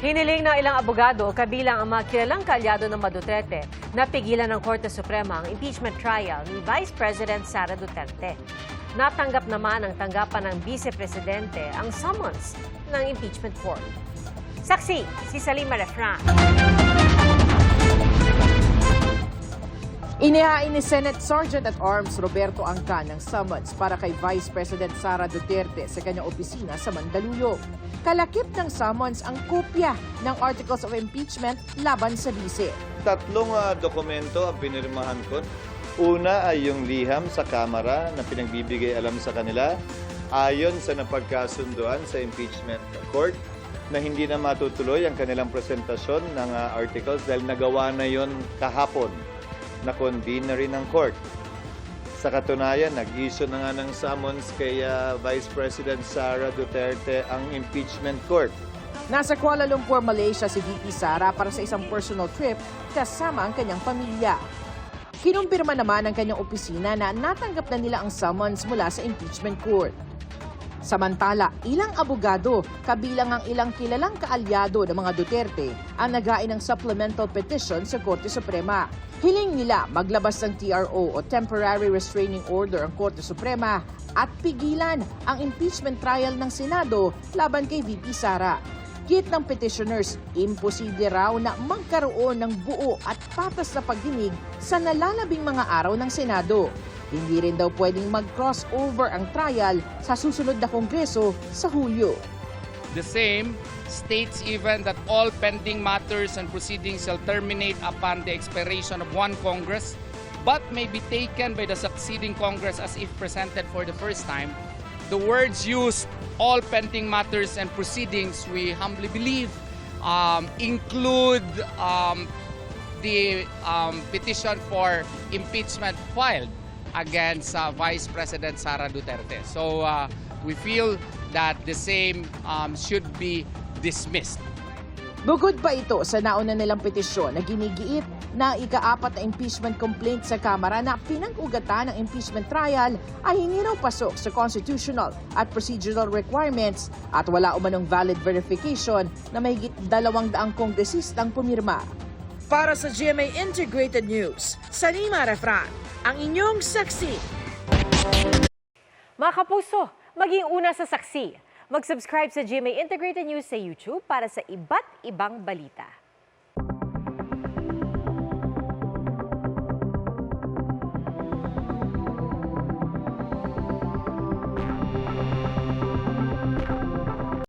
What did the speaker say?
Hiniling ng ilang abogado kabilang ang mga kilalang kaalyado ng Duterte na pigilan ng Korte Suprema ang impeachment trial ni Vice President Sara Duterte. Natanggap naman ang tanggapan ng Vice Presidente ang summons ng impeachment court. Saksi, si Salima Refran. Inihain ni Senate Sergeant at Arms Roberto Angcan ng summons para kay Vice President Sara Duterte sa kanyang opisina sa Mandaluyong. Kalakip ng summons ang kopya ng Articles of Impeachment laban sa bise. Tatlong dokumento ang pinirmahan ko. Una ay yung liham sa Kamara na pinagbibigay alam sa kanila ayon sa napagkasunduan sa impeachment court na hindi na matutuloy ang kanilang presentasyon ng articles dahil nagawa na yon kahapon. Na-convene na rin ng court. Sa katunayan, nag-issue na nga ng summons kay Vice President Sara Duterte ang impeachment court. Nasa Kuala Lumpur, Malaysia si VP Sara para sa isang personal trip kasama ang kanyang pamilya. Kinumpirma naman ng kanyang opisina na natanggap na nila ang summons mula sa impeachment court. Samantala, ilang abogado, kabilang ang ilang kilalang kaalyado ng mga Duterte, ang naghain ng supplemental petition sa Korte Suprema. Hiling nila maglabas ng TRO o Temporary Restraining Order ang Korte Suprema at pigilan ang impeachment trial ng Senado laban kay VP Sara. Git ng petitioners, imposible raw na magkaroon ng buo at patas na pagdinig sa nalalabing mga araw ng Senado. Hindi rin daw pwedeng mag-crossover ang trial sa susunod na Kongreso sa Hulyo. The same states even that all pending matters and proceedings shall terminate upon the expiration of one Congress, but may be taken by the succeeding Congress as if presented for the first time. The words used, all pending matters and proceedings, we humbly believe, include the petition for impeachment filed against Vice President Sara Duterte. So we feel that the same should be dismissed. Bukod pa ito sa nauna nilang petisyon na ginigiit na ika-4 na impeachment complaint sa Kamara na pinag-ugatan ng impeachment trial ay hindi raw pasok sa constitutional at procedural requirements at wala umanong valid verification na mahigit 200 kongresistang pumirma. Para sa GMA Integrated News, Salima Refran, ang inyong saksi. Mga kapuso, maging una sa saksi. Mag-subscribe sa GMA Integrated News sa YouTube para sa iba't ibang balita.